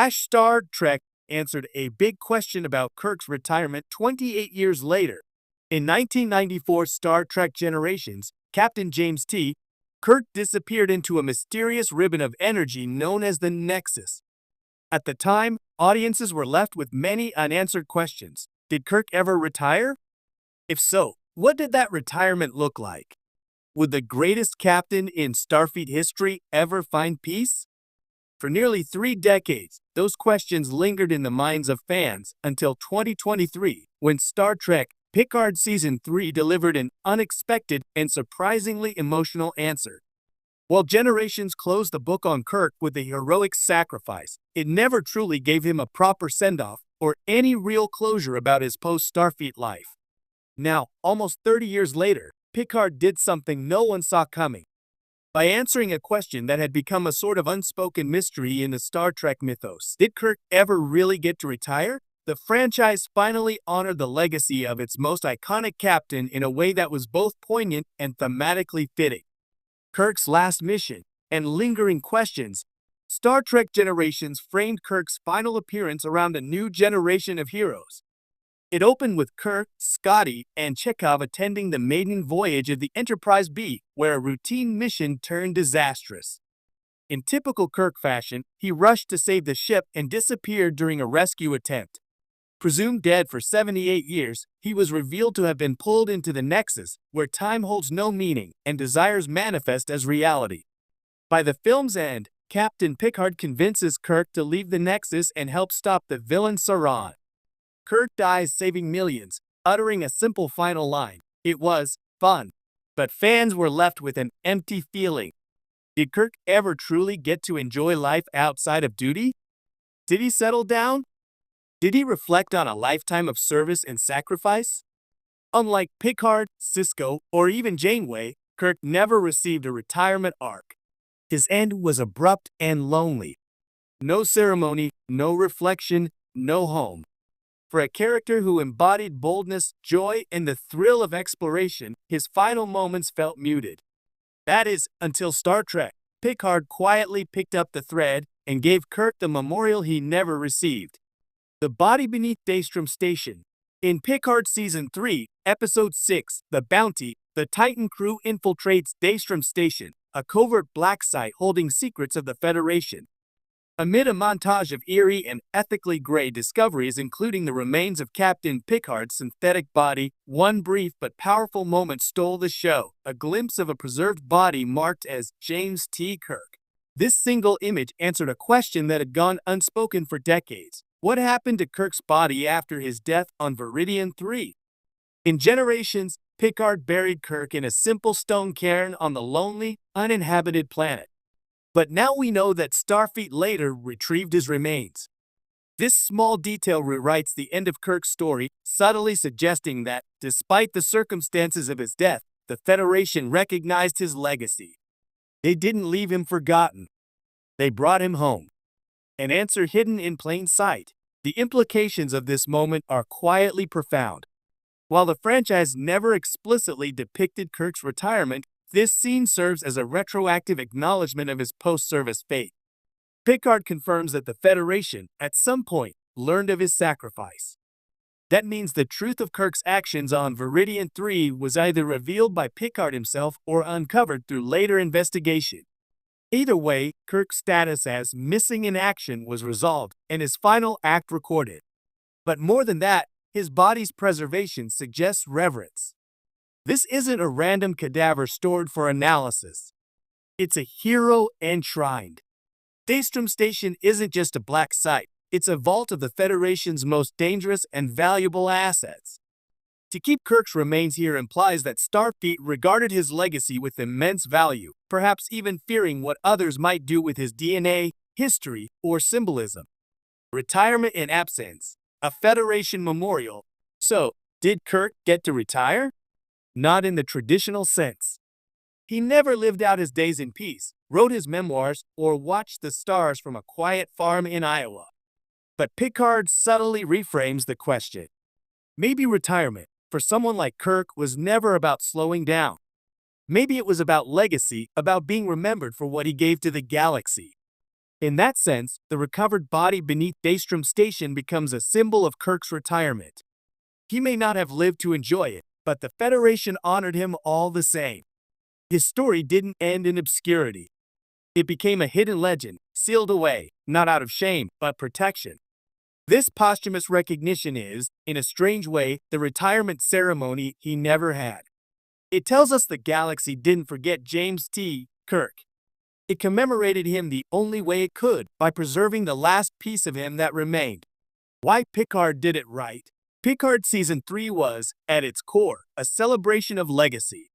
Star Trek answered a big question about Kirk's retirement 28 years later. In 1994 Star Trek Generations, Captain James T. Kirk disappeared into a mysterious ribbon of energy known as the Nexus. At the time, audiences were left with many unanswered questions. Did Kirk ever retire? If so, what did that retirement look like? Would the greatest captain in Starfleet history ever find peace? For nearly 3 decades, those questions lingered in the minds of fans until 2023, when Star Trek Picard Season 3 delivered an unexpected and surprisingly emotional answer. While Generations closed the book on Kirk with a heroic sacrifice, it never truly gave him a proper send-off or any real closure about his post-Starfleet life. Now, almost 30 years later, Picard did something no one saw coming. By answering a question that had become a sort of unspoken mystery in the Star Trek mythos, did Kirk ever really get to retire? The franchise finally honored the legacy of its most iconic captain in a way that was both poignant and thematically fitting. Kirk's last mission and lingering questions. Star Trek Generations framed Kirk's final appearance around a new generation of heroes. It opened with Kirk, Scotty, and Chekhov attending the maiden voyage of the Enterprise B, where a routine mission turned disastrous. In typical Kirk fashion, he rushed to save the ship and disappeared during a rescue attempt. Presumed dead for 78 years, he was revealed to have been pulled into the Nexus, where time holds no meaning and desires manifest as reality. By the film's end, Captain Picard convinces Kirk to leave the Nexus and help stop the villain Sauron. Kirk dies saving millions, uttering a simple final line. It was fun. But fans were left with an empty feeling. Did Kirk ever truly get to enjoy life outside of duty? Did he settle down? Did he reflect on a lifetime of service and sacrifice? Unlike Picard, Sisko, or even Janeway, Kirk never received a retirement arc. His end was abrupt and lonely. No ceremony, no reflection, no home. For a character who embodied boldness, joy, and the thrill of exploration, his final moments felt muted. That is, until Star Trek. Picard quietly picked up the thread and gave Kirk the memorial he never received. The body beneath Daystrom Station. In Picard Season 3, Episode 6, The Bounty, the Titan crew infiltrates Daystrom Station, a covert black site holding secrets of the Federation. Amid a montage of eerie and ethically gray discoveries including the remains of Captain Picard's synthetic body, one brief but powerful moment stole the show, a glimpse of a preserved body marked as James T. Kirk. This single image answered a question that had gone unspoken for decades. What happened to Kirk's body after his death on Viridian 3? In Generations, Picard buried Kirk in a simple stone cairn on the lonely, uninhabited planet. But now we know that Starfleet later retrieved his remains. This small detail rewrites the end of Kirk's story, subtly suggesting that, despite the circumstances of his death, the Federation recognized his legacy. They didn't leave him forgotten. They brought him home. An answer hidden in plain sight. The implications of this moment are quietly profound. While the franchise never explicitly depicted Kirk's retirement, this scene serves as a retroactive acknowledgement of his post-service fate. Picard confirms that the Federation, at some point, learned of his sacrifice. That means the truth of Kirk's actions on Viridian 3 was either revealed by Picard himself or uncovered through later investigation. Either way, Kirk's status as missing in action was resolved and his final act recorded. But more than that, his body's preservation suggests reverence. This isn't a random cadaver stored for analysis. It's a hero enshrined. Daystrom Station isn't just a black site, it's a vault of the Federation's most dangerous and valuable assets. To keep Kirk's remains here implies that Starfleet regarded his legacy with immense value, perhaps even fearing what others might do with his DNA, history, or symbolism. Retirement in absence, a Federation memorial. So, did Kirk get to retire? Not in the traditional sense. He never lived out his days in peace, wrote his memoirs, or watched the stars from a quiet farm in Iowa. But Picard subtly reframes the question. Maybe retirement, for someone like Kirk, was never about slowing down. Maybe it was about legacy, about being remembered for what he gave to the galaxy. In that sense, the recovered body beneath Daystrom Station becomes a symbol of Kirk's retirement. He may not have lived to enjoy it, but the Federation honored him all the same. His story didn't end in obscurity. It became a hidden legend, sealed away, not out of shame, but protection. This posthumous recognition is, in a strange way, the retirement ceremony he never had. It tells us the galaxy didn't forget James T. Kirk. It commemorated him the only way it could, by preserving the last piece of him that remained. Why Picard did it right. Picard Season 3 was, at its core, a celebration of legacy.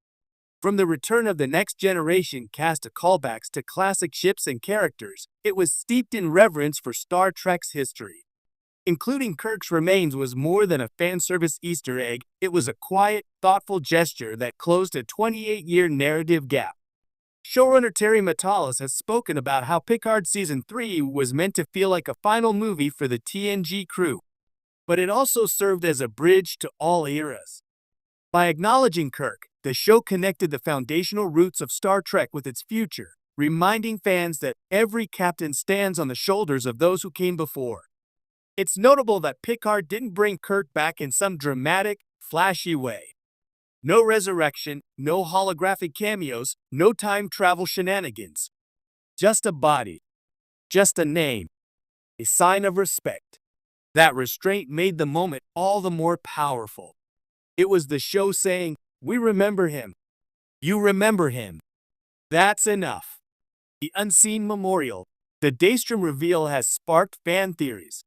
From the return of the Next Generation cast of callbacks to classic ships and characters, it was steeped in reverence for Star Trek's history. Including Kirk's remains was more than a fan service Easter egg, it was a quiet, thoughtful gesture that closed a 28-year narrative gap. Showrunner Terry Matalas has spoken about how Picard Season 3 was meant to feel like a final movie for the TNG crew, but it also served as a bridge to all eras. By acknowledging Kirk, the show connected the foundational roots of Star Trek with its future, reminding fans that every captain stands on the shoulders of those who came before. It's notable that Picard didn't bring Kirk back in some dramatic, flashy way. No resurrection, no holographic cameos, no time travel shenanigans. Just a body. Just a name. A sign of respect. That restraint made the moment all the more powerful. It was the show saying, "We remember him. You remember him. That's enough." The unseen memorial. The Daystrom reveal has sparked fan theories.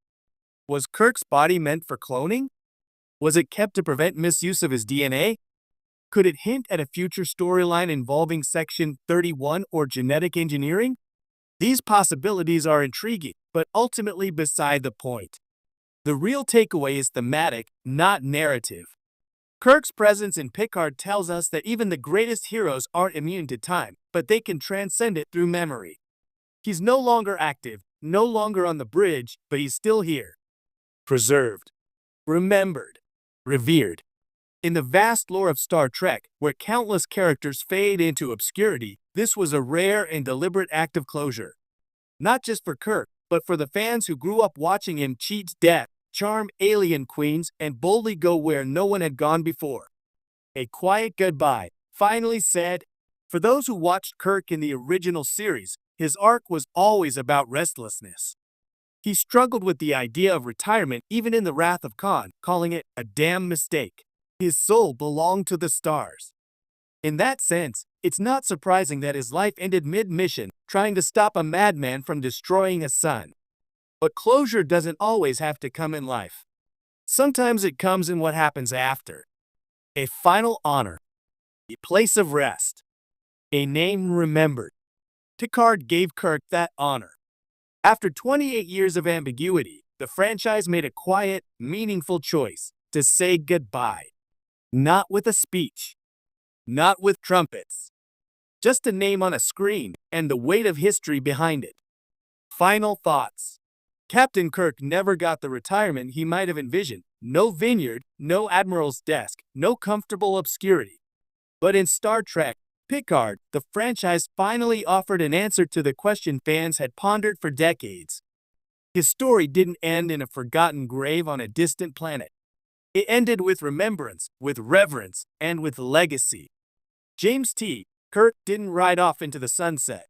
Was Kirk's body meant for cloning? Was it kept to prevent misuse of his DNA? Could it hint at a future storyline involving Section 31 or genetic engineering? These possibilities are intriguing, but ultimately beside the point. The real takeaway is thematic, not narrative. Kirk's presence in Picard tells us that even the greatest heroes aren't immune to time, but they can transcend it through memory. He's no longer active, no longer on the bridge, but he's still here. Preserved. Remembered. Revered. In the vast lore of Star Trek, where countless characters fade into obscurity, this was a rare and deliberate act of closure. Not just for Kirk, but for the fans who grew up watching him cheat death, charm alien queens, and boldly go where no one had gone before. A quiet goodbye, finally said. For those who watched Kirk in the original series, his arc was always about restlessness. He struggled with the idea of retirement even in the Wrath of Khan, calling it a damn mistake. His soul belonged to the stars. In that sense, it's not surprising that his life ended mid-mission, trying to stop a madman from destroying a sun. But closure doesn't always have to come in life. Sometimes it comes in what happens after. A final honor. A place of rest. A name remembered. Picard gave Kirk that honor. After 28 years of ambiguity, the franchise made a quiet, meaningful choice to say goodbye. Not with a speech. Not with trumpets. Just a name on a screen and the weight of history behind it. Final thoughts. Captain Kirk never got the retirement he might have envisioned. No vineyard, no admiral's desk, no comfortable obscurity. But in Star Trek, Picard, the franchise finally offered an answer to the question fans had pondered for decades. His story didn't end in a forgotten grave on a distant planet. It ended with remembrance, with reverence, and with legacy. James T. Kirk didn't ride off into the sunset.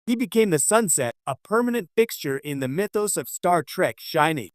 He became the sunset, a permanent fixture in the mythos of Star Trek shining